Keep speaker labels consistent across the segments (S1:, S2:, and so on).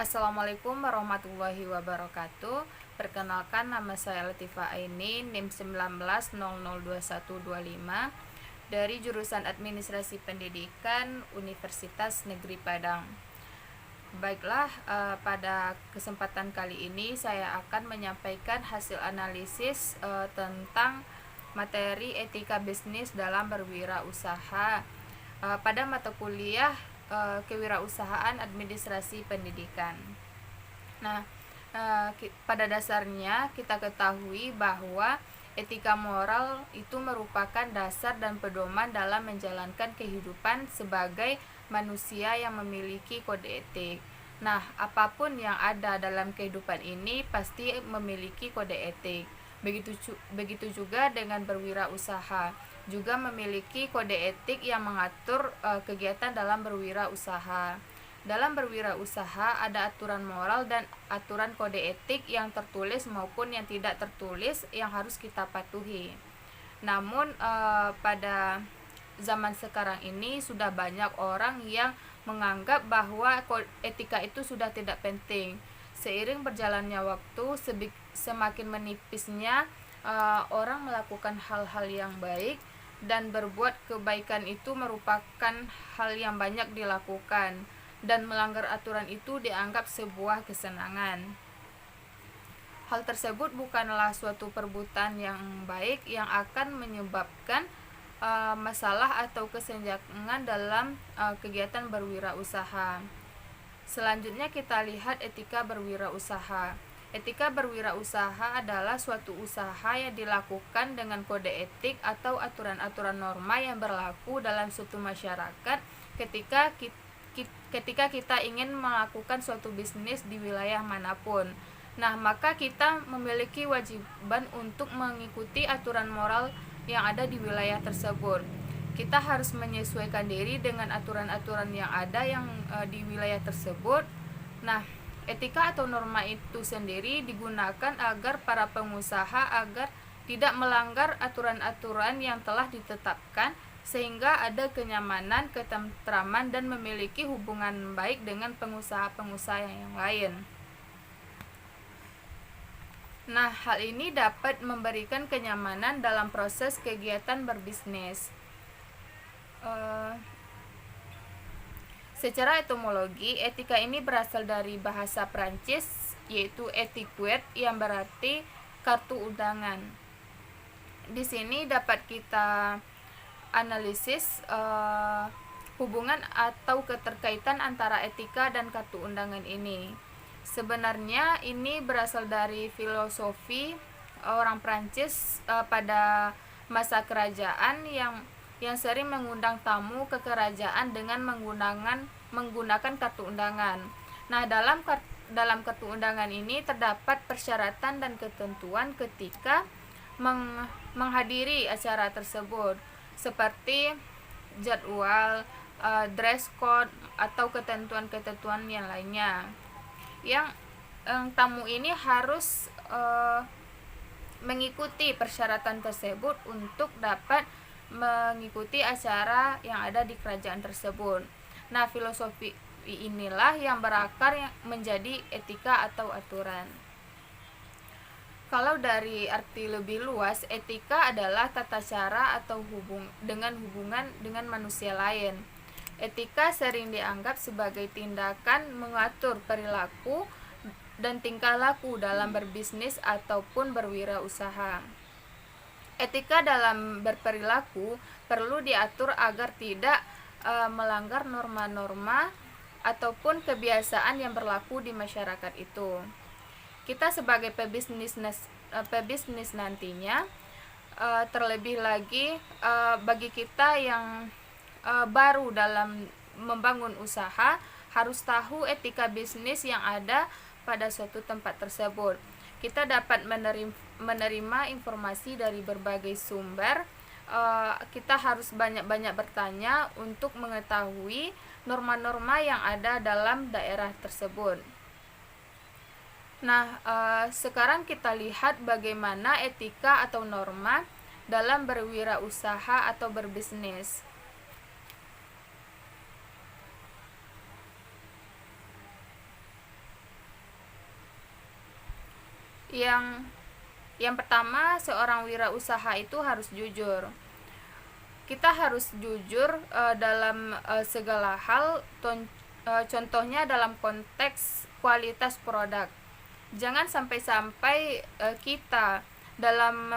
S1: Assalamualaikum warahmatullahi wabarakatuh. Perkenalkan, nama saya Latifah Aini, NIM 19002125 dari jurusan Administrasi Pendidikan Universitas Negeri Padang. Baiklah, pada kesempatan kali ini saya akan menyampaikan hasil analisis tentang materi etika bisnis dalam berwirausaha pada mata kuliah kewirausahaan administrasi pendidikan. Nah, pada dasarnya kita ketahui bahwa etika moral itu merupakan dasar dan pedoman dalam menjalankan kehidupan sebagai manusia yang memiliki kode etik. Nah, apapun yang ada dalam kehidupan ini pasti memiliki kode etik. Begitu juga dengan berwirausaha, juga memiliki kode etik yang mengatur kegiatan dalam berwirausaha. Dalam berwirausaha ada aturan moral dan aturan kode etik yang tertulis maupun yang tidak tertulis yang harus kita patuhi. Namun pada zaman sekarang ini sudah banyak orang yang menganggap bahwa etika itu sudah tidak penting. Seiring berjalannya waktu, semakin menipisnya orang melakukan hal-hal yang baik, dan berbuat kebaikan itu merupakan hal yang banyak dilakukan, dan melanggar aturan itu dianggap sebuah kesenangan. Hal tersebut bukanlah suatu perbuatan yang baik yang akan menyebabkan masalah atau kesenjangan dalam kegiatan berwirausaha. Selanjutnya kita lihat etika berwirausaha. Etika berwirausaha adalah suatu usaha yang dilakukan dengan kode etik atau aturan-aturan norma yang berlaku dalam suatu masyarakat ketika kita ingin melakukan suatu bisnis di wilayah manapun. Nah, maka kita memiliki wajiban untuk mengikuti aturan moral yang ada di wilayah tersebut. Kita harus menyesuaikan diri dengan aturan-aturan yang ada di wilayah tersebut. Nah, etika atau norma itu sendiri digunakan agar para pengusaha agar tidak melanggar aturan-aturan yang telah ditetapkan, sehingga ada kenyamanan, ketentraman, dan memiliki hubungan baik dengan pengusaha-pengusaha yang lain. Nah, hal ini dapat memberikan kenyamanan dalam proses kegiatan berbisnis. Secara etimologi, etika ini berasal dari bahasa Prancis, yaitu etiquette, yang berarti kartu undangan. Di sini dapat kita analisis hubungan atau keterkaitan antara etika dan kartu undangan ini. Sebenarnya ini berasal dari filosofi orang Prancis pada masa kerajaan yang sering mengundang tamu ke kerajaan dengan menggunakan kartu undangan. Nah, dalam kartu undangan ini terdapat persyaratan dan ketentuan ketika menghadiri acara tersebut, seperti jadwal, dress code, atau ketentuan-ketentuan yang lainnya. Yang tamu ini harus mengikuti persyaratan tersebut untuk dapat mengikuti acara yang ada di kerajaan tersebut. Nah, filosofi inilah yang berakar menjadi etika atau aturan. Kalau dari arti lebih luas, etika adalah tata cara atau hubungan dengan manusia lain. Etika sering dianggap sebagai tindakan mengatur perilaku dan tingkah laku dalam berbisnis ataupun berwirausaha. Etika dalam berperilaku perlu diatur agar tidak melanggar norma-norma ataupun kebiasaan yang berlaku di masyarakat itu. Kita sebagai pebisnis nantinya, terlebih lagi bagi kita yang baru dalam membangun usaha, harus tahu etika bisnis yang ada pada suatu tempat tersebut. Kita dapat menerima informasi dari berbagai sumber. Kita harus banyak-banyak bertanya untuk mengetahui norma-norma yang ada dalam daerah tersebut. Nah, sekarang kita lihat bagaimana etika atau norma dalam berwirausaha atau berbisnis. Yang pertama, seorang wirausaha itu harus jujur. Kita harus jujur dalam segala hal, contohnya dalam konteks kualitas produk. Jangan sampai-sampai kita dalam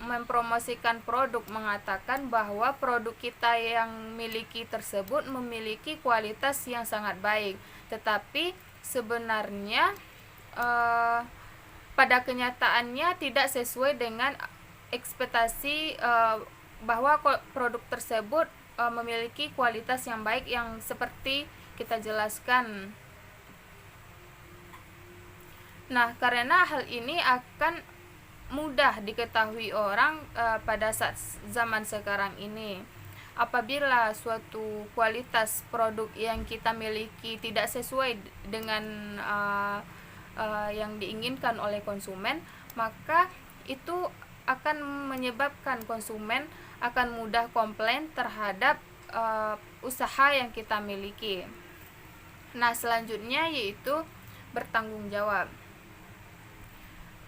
S1: mempromosikan produk mengatakan bahwa produk kita yang miliki tersebut memiliki kualitas yang sangat baik, tetapi sebenarnya pada kenyataannya tidak sesuai dengan ekspektasi bahwa produk tersebut memiliki kualitas yang baik yang seperti kita jelaskan. Nah, karena hal ini akan mudah diketahui orang pada saat zaman sekarang ini. Apabila suatu kualitas produk yang kita miliki tidak sesuai dengan yang diinginkan oleh konsumen, maka itu akan menyebabkan konsumen akan mudah komplain terhadap usaha yang kita miliki. Nah, selanjutnya yaitu bertanggung jawab.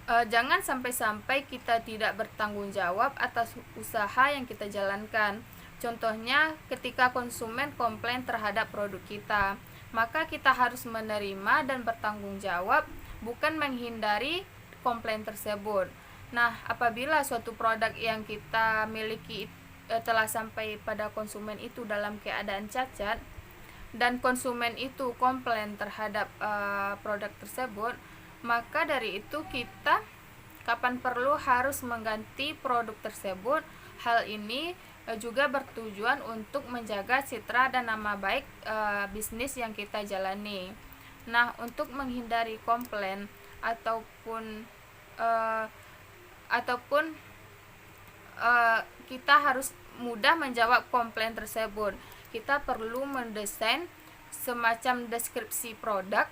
S1: Jangan sampai-sampai kita tidak bertanggung jawab atas usaha yang kita jalankan. Contohnya, ketika konsumen komplain terhadap produk kita, maka kita harus menerima dan bertanggung jawab, bukan menghindari komplain tersebut. Nah, apabila suatu produk yang kita miliki telah sampai pada konsumen itu dalam keadaan cacat, dan konsumen itu komplain terhadap produk tersebut, maka dari itu kita kapan perlu harus mengganti produk tersebut. Hal ini juga bertujuan untuk menjaga citra dan nama baik bisnis yang kita jalani. Nah, untuk menghindari komplain ataupun kita harus mudah menjawab komplain tersebut, kita perlu mendesain semacam deskripsi produk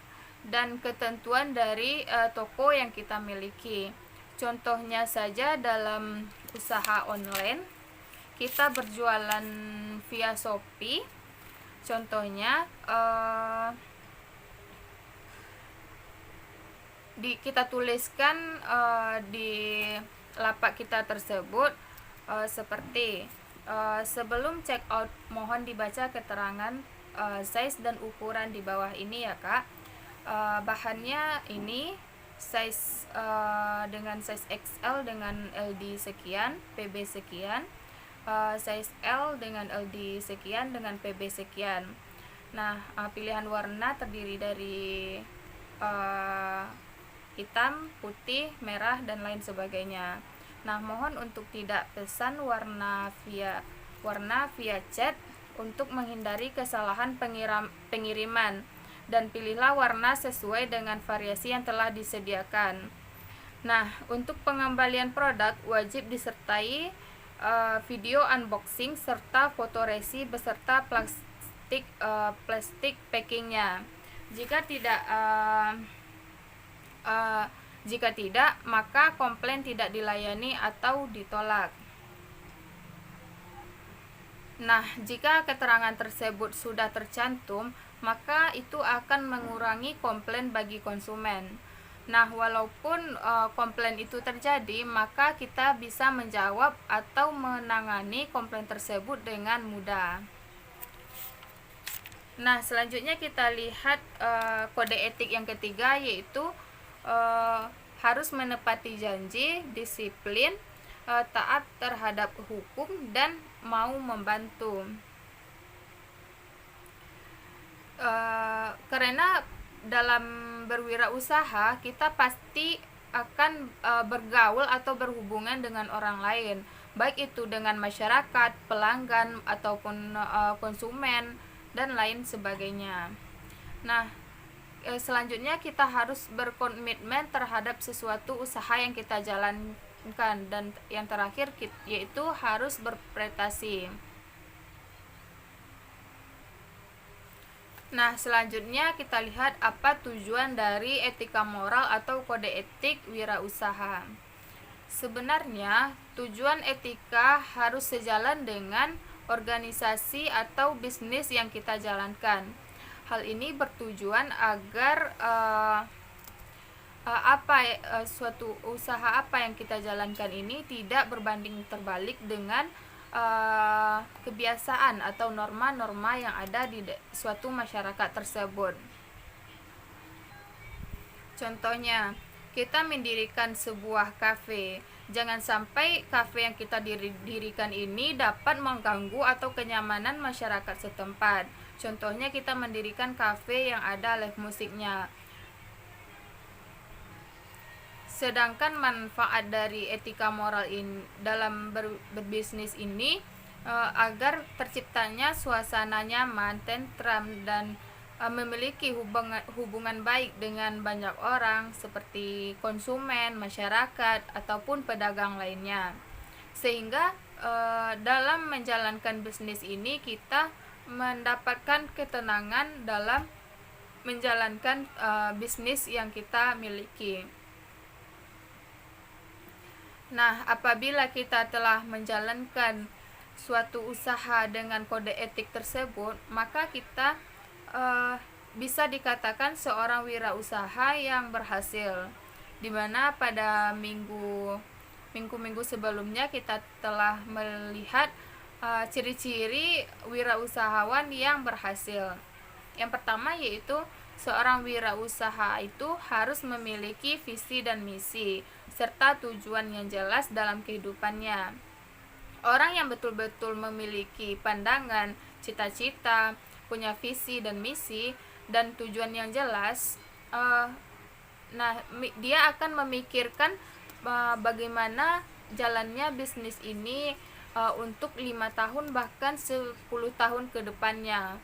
S1: dan ketentuan dari toko yang kita miliki. Contohnya saja dalam usaha online, kita berjualan via Shopee. Contohnya kita tuliskan di lapak kita tersebut seperti sebelum check out mohon dibaca keterangan size dan ukuran di bawah ini ya Kak. Bahannya ini size dengan size XL dengan LD sekian, PB sekian, size L dengan LD sekian dengan PB sekian. Nah, pilihan warna terdiri dari hitam, putih, merah, dan lain sebagainya. Nah, mohon untuk tidak pesan warna via chat untuk menghindari kesalahan pengiriman, dan pilihlah warna sesuai dengan variasi yang telah disediakan. Nah, untuk pengembalian produk wajib disertai video unboxing serta foto resi beserta plastik packingnya. Jika tidak, maka komplain tidak dilayani atau ditolak. Nah, jika keterangan tersebut sudah tercantum, maka itu akan mengurangi komplain bagi konsumen. Nah, walaupun komplain itu terjadi, maka kita bisa menjawab atau menangani komplain tersebut dengan mudah. Nah, selanjutnya kita lihat kode etik yang ketiga, yaitu harus menepati janji, disiplin, taat terhadap hukum, dan mau membantu. Karena dalam berwirausaha kita pasti akan bergaul atau berhubungan dengan orang lain, baik itu dengan masyarakat, pelanggan, ataupun konsumen, dan lain sebagainya. Nah, selanjutnya kita harus berkomitmen terhadap sesuatu usaha yang kita jalankan, dan yang terakhir yaitu harus berprestasi. Nah, selanjutnya kita lihat apa tujuan dari etika moral atau kode etik wirausaha. Sebenarnya tujuan etika harus sejalan dengan organisasi atau bisnis yang kita jalankan. Hal ini bertujuan agar suatu usaha apa yang kita jalankan ini tidak berbanding terbalik dengan kebiasaan atau norma-norma yang ada di suatu masyarakat tersebut. Contohnya, kita mendirikan sebuah kafe. Jangan sampai kafe yang kita dirikan ini dapat mengganggu atau kenyamanan masyarakat setempat. Contohnya, kita mendirikan kafe yang ada live musiknya. Sedangkan manfaat dari etika moral dalam berbisnis ini agar terciptanya suasana nyaman, tentram, dan memiliki hubungan baik dengan banyak orang seperti konsumen, masyarakat, ataupun pedagang lainnya. Sehingga dalam menjalankan bisnis ini kita mendapatkan ketenangan dalam menjalankan bisnis yang kita miliki. Nah, apabila kita telah menjalankan suatu usaha dengan kode etik tersebut, maka kita bisa dikatakan seorang wirausaha yang berhasil. Dimana pada minggu-minggu sebelumnya kita telah melihat ciri-ciri wirausahawan yang berhasil. Yang pertama yaitu seorang wirausaha itu harus memiliki visi dan misi serta tujuan yang jelas dalam kehidupannya. Orang yang betul-betul memiliki pandangan, cita-cita, punya visi dan misi dan tujuan yang jelas, dia akan memikirkan bagaimana jalannya bisnis ini untuk 5 tahun bahkan 10 tahun ke depannya.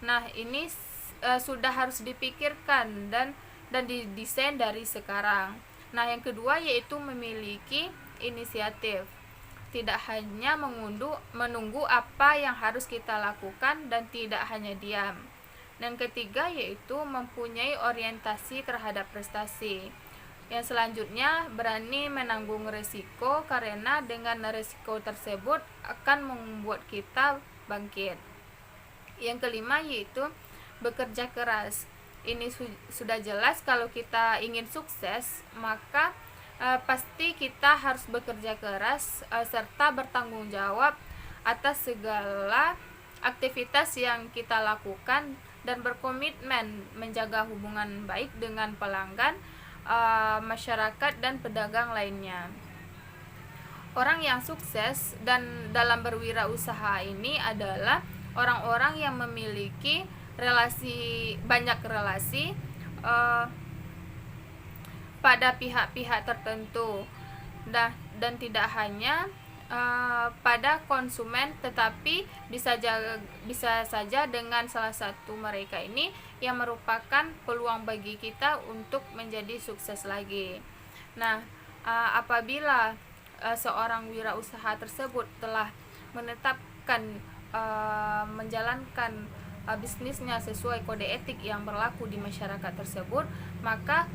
S1: Nah, ini sudah harus dipikirkan dan didesain dari sekarang. Nah, yang kedua yaitu memiliki inisiatif. Tidak hanya menunggu apa yang harus kita lakukan dan tidak hanya diam. Dan ketiga yaitu mempunyai orientasi terhadap prestasi. Yang selanjutnya berani menanggung risiko karena dengan risiko tersebut akan membuat kita bangkit. Yang kelima yaitu bekerja keras. Ini sudah jelas kalau kita ingin sukses, maka pasti kita harus bekerja keras serta bertanggung jawab atas segala aktivitas yang kita lakukan dan berkomitmen menjaga hubungan baik dengan pelanggan, masyarakat, dan pedagang lainnya. Orang yang sukses dan dalam berwirausaha ini adalah orang-orang yang memiliki banyak relasi pada pihak-pihak tertentu dan tidak hanya pada konsumen, tetapi bisa saja dengan salah satu mereka ini yang merupakan peluang bagi kita untuk menjadi sukses lagi. Nah, apabila seorang wirausaha tersebut telah menetapkan menjalankan bisnisnya sesuai kode etik yang berlaku di masyarakat tersebut, maka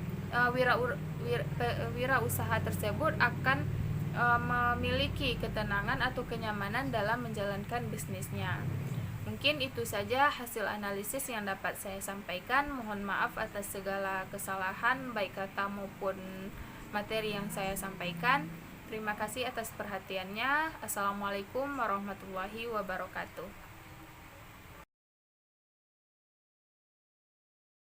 S1: wirausaha tersebut akan memiliki ketenangan atau kenyamanan dalam menjalankan bisnisnya. Mungkin itu saja hasil analisis yang dapat saya sampaikan. Mohon maaf atas segala kesalahan baik kata maupun materi yang saya sampaikan. Terima kasih atas perhatiannya. Assalamualaikum warahmatullahi wabarakatuh.